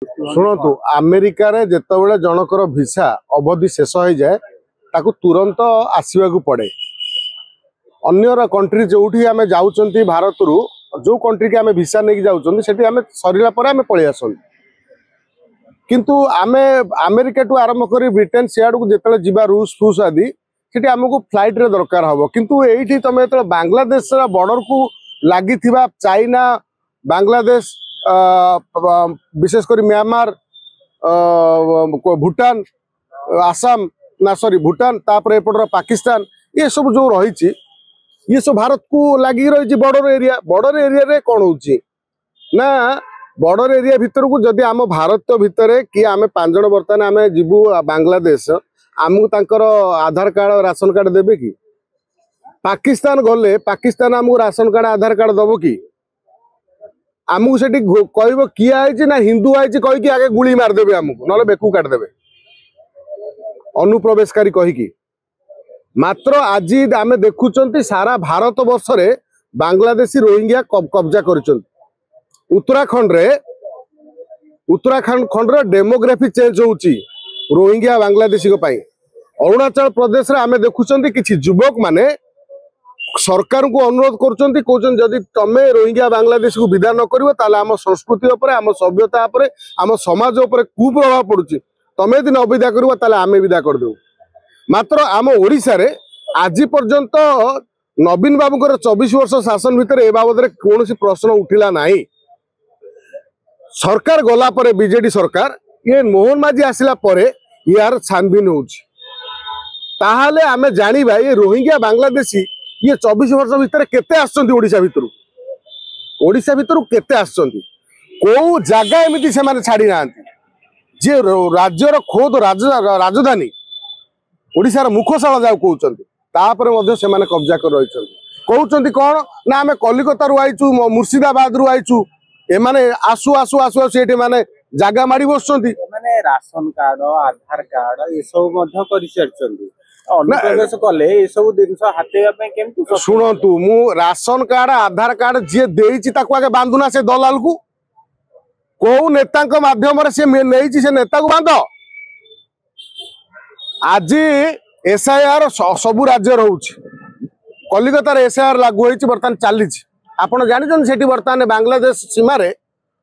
शुणु अमेरिका रे जितेबाला जनकर भिसा अवधि शेष हो जाए ताकू तुरंत आसवा पड़े। अन्य कंट्री जो आम जाऊँ भारत रु जो कंट्री की आम भिसा नहीं जाऊँ सरला आम पलि आस किंतु आमे अमेरिका टू आरंभ कर ब्रिटेन सियाड़ को जिते जा रूस फूस आदि से आमको फ्लाइट रे दरकार हम किंतु ये तुम जो बांग्लादेश बॉर्डर को लगी चाइना बांग्लादेश विशेषकर म्यांमार भूटान आसाम ना सॉरी भूटान तापर एपटर पाकिस्तान ये सब जो रही ये सब भारत को लगी रही बॉर्डर एरिया रे कौन होची ना बॉर्डर एरिया भितर को जदि आम भारत भितर कि आम 5 जन बर्तमान आम जीवु बांग्लादेश आमको तांकर आधार कार्ड राशन कार्ड देबे कि पाकिस्तान गले पाकिस्तान आमको राशन कार्ड आधार कार्ड दबो कि आमको से कह किए आई ना हिंदू आई कहीकि आगे गुली मारदेवे आमको ना बेकू काटदेवे अनुप्रवेशकारी कहीकि मात्र आज आम देखुं सारा भारत वर्ष रे बांग्लादेशी रोहिंग्या कब्जा कर उत्तराखंड डेमोग्राफी चेंज होची रोहिंग्या बांग्लादेशी अरुणाचल प्रदेश रे आम देखुं कि युवक माने सरकार को अनुरोध कर जदि तमें रोहिंग्या बांग्लादेश को विदा न कर आम संस्कृति आम सभ्यता आम समाज कुप्रभाव पड़ुची तमें यदि न विदा कर आम विदा करदे मात्र आम ओडिशा रे आज पर्यंत नवीन बाबूर 24 वर्ष शासन भितर ए बाबद कौन प्रश्न उठिला नहीं। सरकार गला परे बीजेडी सरकार ये मोहन माझी आसिला परे यार छानबीन होची ताहाले आमे जानिबा ये रोहिंग्या बांग्लादेशी ये 24 वर्ष भितर केते आछंती ओडिशा भितर केते आछंती को जागा एमिति से माने छाड़ी नांती जे राज्यर खोद राजधानी ओडिशार मुखशाला जाऊ कहउचंती तापर मध्ये से माने कब्जा कर रहिचंती कहउचंती कोन ना आमे कलिकता रु आइचू मुर्शिदाबाद रु आइचू ए माने आसु आसु आसु आसु एठी माने जागा मारी बसचंती माने राशन कार्ड आधार कार्ड ये सब मध्ये करि सरचंती अनुप्रवेश कले ये सब दिन हातेवा पे केमति सुनंतु मु राशन कार्ड आधार कार्ड जे देइची ताको आगे बांधुना से दलाल को को नेता माध्यम से नहीं से नेता को बांध आज एसआईआर सबु राज्य रोच कलिकतार एसआईआर लागू होती बर्तमान चली आपड़ जानते बर्तमान बांग्लादेश सीमार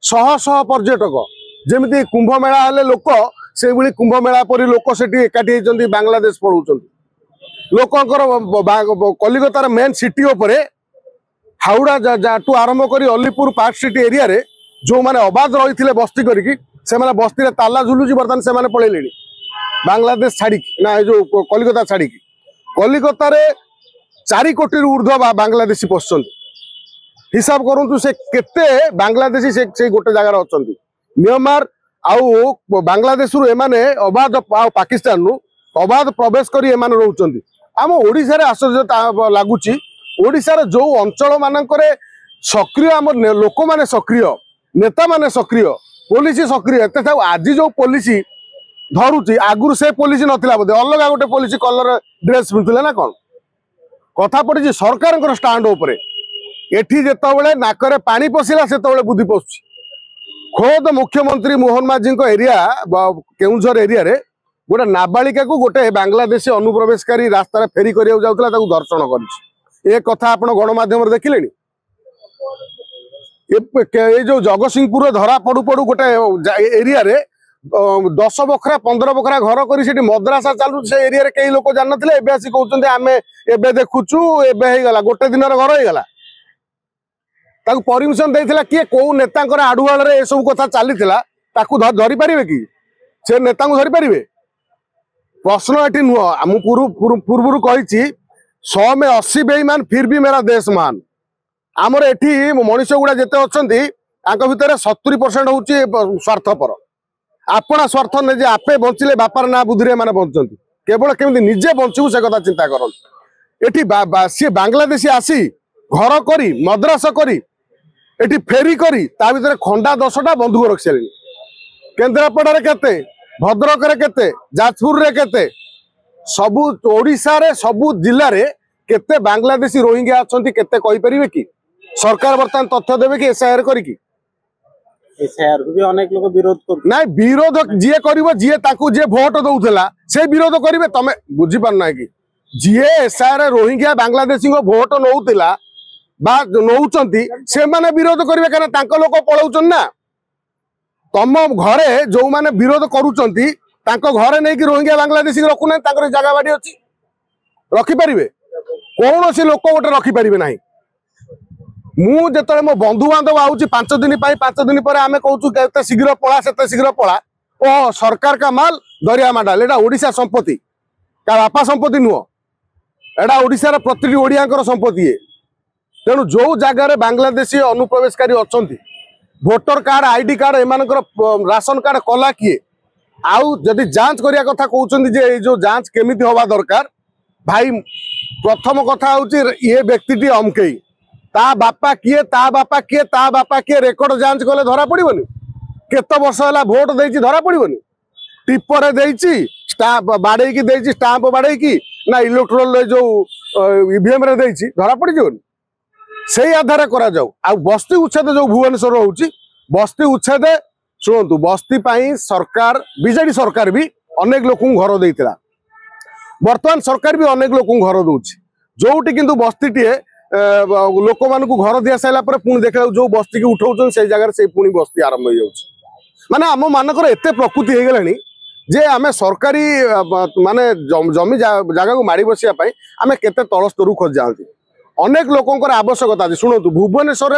शह शह पर्यटक जमी कुंभ मेला हेले लोक से कुंभ मेला परी लोक से एकाठी होती बांग्लादेश पढ़ाऊँ लोकंर कलिकतार मेन सिटी उपरे हावड़ा टू आरंभ कर अलीपुर पार्क सिटी एरिया रे जो माने अबाध रही थे बस्ती करी से बस्ती ताला झुलुची बर्तमान से पलैले बांग्लादेश छाड़ी ना जो कलिकता छाड़ी कलिकता 4 कोटी ऊर्ध्व बांग्लादेशी पशुंट हिसाब करूँ से केते बांग्लादेशी से गोटे जगार अच्छा म्यांमार आउ बांग्लादेश रु एमाने अबाध पाकिस्तान रु अबाध प्रवेश करी एमाने रहउचंती आम ओडिशा रे आश्चर्य लगुच ओडिशा जो अंचल मानकरे सक्रिय आम लोक माने सक्रिय नेता माने सक्रिय पुलिस सक्रिय एत आज जो पुलिस धरुची आगुर से पुलिस नथिला बोधे अलग गोटे पुलिस कलर ड्रेस पिंधुले ना कौन कथा पड़ी सरकार स्टाण्ड उपरे एठी जेतबेले नाकरे पानी पशिला सेतबेले बुद्धि पशुची खोद मुख्यमंत्री मोहन माझी एरिया केउझर एरिया रे गोटे नाबालिका को गोटे बांग्लादेशी अनुप्रवेशकारी रास्तार फेरी करिया जाउतला ताकू दर्शन करिछि ए कथा आपण गणमाध्यम देखिलेनी ये जो जगतसिंहपुर धरा पड़ू पड़ू गोटे एरिया रे 10 बखरा 15 बखरा घर कर मद्रासा चालू से एरिया रे कई लोक जान नथिले एबे आसी कहउचंते आमे एबे देखुचु एबे हे गला गोटे दिन घर हे गला ताकू परमिशन देइथिला किए को नेतांकर आडुवाल रे ए सब कथा चलीथिला ताकू धरि परिबे कि से नेता को धरि परिबे प्रश्न एठी नुह हम पूर्व कहिछि 100 में 80 बेईमान फिर भी मेरा देश मान आमर एठी मनुष्य गुड़ा जिते अच्छी भितर 70% हूँ स्वार्थपर आपना स्वार्थ नहीं जे आपे बंचिले बापार ना बुद्धि माने बंचती केवल केमती निजे बंचू से कथा चिंता कर सी बांग्लादेशी आसी घर करी मद्रासा करी एठी फेरी करी ता भीतर खंडा 10टा बंधुक रखी सारे केन्द्रापड़ा केते भद्रक रे केते जाजपुर रे केते सबु ओडिशा रे सबु जिल्ला रे केते बांग्लादेशी रोहिंग्या अच्छा केते कहि परिबे कि सरकार बर्तमान तथ्य देवे कि एसआईआर करी एसआईआर को भी अनेक लोग विरोध कर ना विरोध जी कर जी भोट दौला से विरोध करेंगे तमें बुझी पारना कि जी एसआईआर रोहिंग्या बांग्लादेशी भोट नौला नौकरी से माने विरोध करेंगे कहीं लोक पलाऊन ना तम घरे जो माने विरोध करुँच घरे नहीं कि रोहिंग्या बांग्लादेशी रखुना जगह बाड़ी अच्छी रखिपारे कौन से लोक गोटे रखिपारे ना मुझे मो बंधु बांधव आऊँच 5 दिन 5 दिन पर आम कहते शीघ्र पला से शीघ्र पला ओ सरकार का माल दरिया माडाल एटा ओडिशा संपत्ति का बापा संपत्ति नुह एटा ओडिशार प्रति ओडिया संपत्ति है तेणु जो जगार बांग्लादेशी अनुप्रवेशकारी अच्छा भोटर कार्ड आईडी कार्ड एमानकर राशन कार्ड कला किए आउ जदि जांच करिया कथा कहउछन्ती जो जांच केमिति हवा दरकार भाई प्रथम कथा हूँ ये व्यक्ति अमकई ता बापा किए रेकर्ड जांच कले धरा पड़ोनी केत वर्ष है भोट देती धरा पड़ोनी टिपर स्टाम्प बाड़े स्टाम्प बाड़े ना इलेक्ट्रोल जो ईवीएम रे देती धरा पड़ जाओनी से आधार करा जाऊ आ बस्ती उच्छेद जो भुवनेश्वर होउची बस्ती उच्छेद शुणु बस्ती पाई सरकार बीजेडी सरकार भी अनेक लोक घर देता बर्तमान सरकार भी अनेक लोक घर दौर जोटी किंतु बस्ती टीए लोक मान घर दि सारा पुणी देखा जो बस्ती की उठाऊन से जगह से पुणी बस्ती आरंभ हो माने आम मानकर एत प्रकृति हो गलानी जे आम सरकारी माने जमी जगह को माड़ी बसापी आम केते तल स्तर खोज जाती अनेक लोकंर आवश्यकता अच्छे शुणु भुवनेश्वर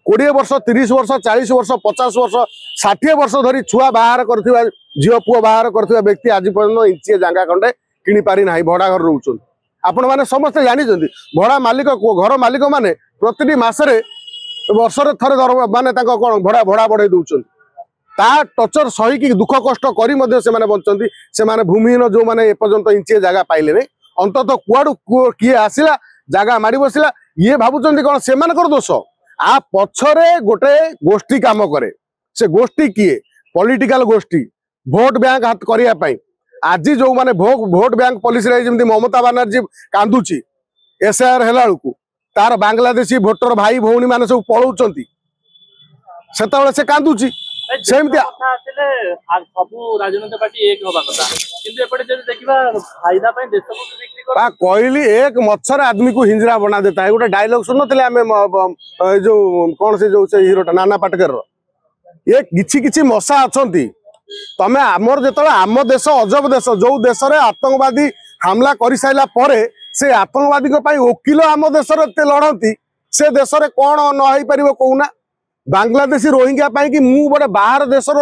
20 वर्ष 30 वर्ष 40 वर्ष 50 वर्ष 60 वर्ष धरी छुआ बाहर कर झील पुओ बाहर कर व्यक्ति आज पर्यटन इंचे जगह खंडे किणी पारि ना भड़ा घर रोच आपण मैंने समस्ते जानते भड़ा मालिक घर मालिक मैंने प्रति मसरे वर्ष थे माने कौन भड़ा भड़ा बढ़े दौरान ता टचर सही दुख कष्ट करी बचती से भूमिहीन जो मैंने एपर्यंत इंचे जगह पाइले नहीं अंतत कुआड़ू किए आसला जगह माड़ी बसला ये भावुं कौन से दोष आ पछरे गोटे गोष्ठी काम करे से गोष्ठी किए पॉलिटिकल गोष्ठी भोट बैंक हाथ करने आज जो माने भोट बैंक पॉलिसी जमी ममता बानर्जी कांदुची एसआईआर है तार बांग्लादेशी भोटर भाई भौणी मैंने सब पलाउं से से कांदुची सेमती कहली एक मच्छर आदमी को हिंजरा बना देता है गोटे डायलॉग सुन थे आम जो कौन से जो हीरोटा नाना पाटकर ये किछि मशा अच्छा तमें आमर जो आम देश अजब देश जो देश में आतंकवादी हमला कर सारा पर से आतंकवादी वकिल आम देश लड़ती से देश में कौन न पार कहूना बांग्लादेशी रोहिंग्या कि मु गोटे बाहर देशर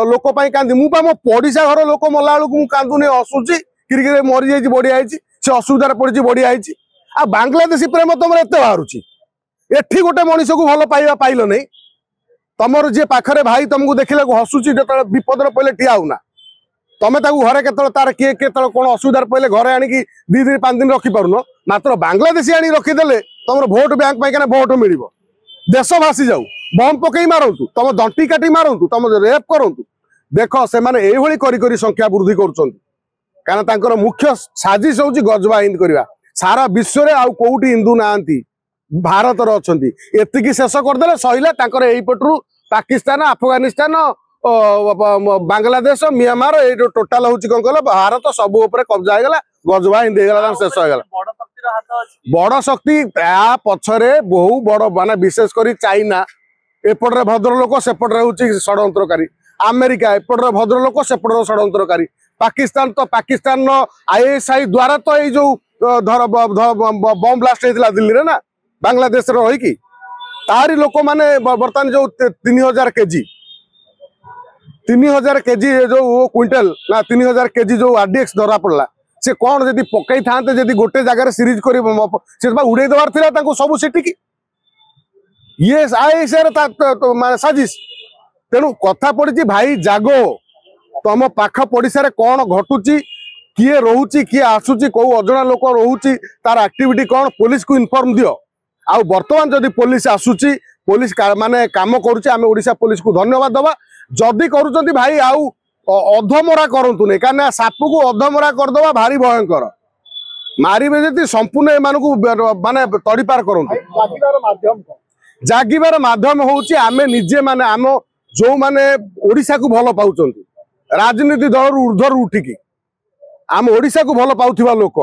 लोक कांदी मु मो पड़िशा घर लोक मला बेलू कांदुनी हसुची क्रिकेट मरी जाइए बढ़िया से असुविधार पड़ी बढ़िया आ बांग्लादेशी प्रेम तुम एत बाहर एठी गोटे मनीष को भल पाइबा पाइल नहीं तुमर जी पाखरे भाई तुमको देखला हसुची जो विपद पड़े ठिया होना तुम घरे के तार किए के कौन असुविधार पड़े घरे आणिकी 2 दिन 5 दिन रखिपारुन मात्र बांग्लादेशी आनी रखीदे तुम भोट बैंक पाई भोट मिल देश भासी जाऊ बम पकई मारतु तुम दंटी काटी मारतु तुम रेप करूँ देख से मैंने करी संख्या वृद्धि कर मुख्य साजिश हूँ गजबा हिंद करवा सारा विश्व में आउ कौटी हिंदू ना भारत अच्छा एति शेष करदे सहिला यहीपटू पाकिस्तान अफगानिस्तान बांग्लादेश म्यांमार ये टोटाल हूँ कौन कह भारत सब कब्जा होगा गजबा हिंद होगा शेष होगा बड़ शक्ति पछरे बहु बड़ माने विशेषकर चाइना एपटे भद्रलोक सेपटे हूँ षड्यंत्रकारी अमेरिका एपटे भद्रलोक सेपटे षड्यंत्रकारी पाकिस्तान तो पाकिस्तान आईएसआई द्वारा तो ये जो बम ब्लास्ट होता दिल्ली रे ना बांग्लादेश रही तारी लोक मैंने बर्तमान जो 3000 केजी जो क्विंटल ना 3000 केजी जो आरडीएक्स धरा पड़ा से कौन जदि पकई था जदि गोटे जगार सीरीज कर उड़े देवार था सब सेठी ये साजिश तेणु कथा पड़ी भाई जागो तुम पाख पड़िशा कौन घटुची किए रोची किए आसुची कौ अजना लोक रोची तार एक्टिविटी कौन पुलिस को इनफॉर्म दियो आ बर्तमान जदि पुलिस आसुची पुलिस माने काम करुचे आम ओडिशा पुलिस को धन्यवाद दबा जदि करुचंती भाई आउ अधमरा करतु नहीं कहीं साप को अधमरा करदे भारी भयंकर मारे जी संपूर्ण एम माने तड़ीपार कर जागिबार माध्यम हूँ आम निजे माने आम जो माने ओडिशा को भल पाउचंती राजनीति दल ऊर्ध्वर उठिकी आम ओडिशा को भल पाउथिबा लोक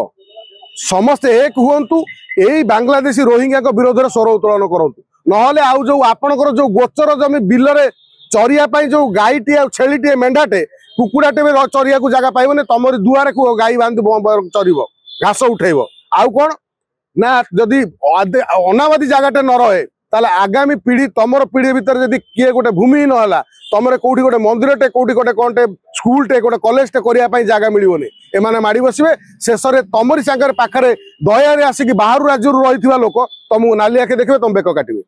समस्ते एक हुंतु एई बांग्लादेशी रोहिंग्या को विरोध में स्वर उत्तोलन करंतु नहले आउ जो आपणकर जो गोचर जमी बिलरे चरिया पाई जो गाईटी छेलीटी मेंढाटे कुकुड़ाटे भी चरिया को जगह पाइबने तमरी दुआरे को गाई बांध चरिब घास उठेब आउ कौन ना जदि अनाबादी जगहटे न रहे ताले आगामी पीढ़ी तमर पीढ़ी भितर जदि किए गोटे भूमि न तमरे कोठी गोटे मंदिरटे कोठी गोटे कौनटे स्कूलटे गोटे कॉलेजटे करने जगह मिलबनी एमाने माड़ी बसबे शेष में तमरी सांगे पाखे दयारे आसिक बाहर राज्य रही लोक तुमको नाली आखे देखिए तुम बेक काटिबे।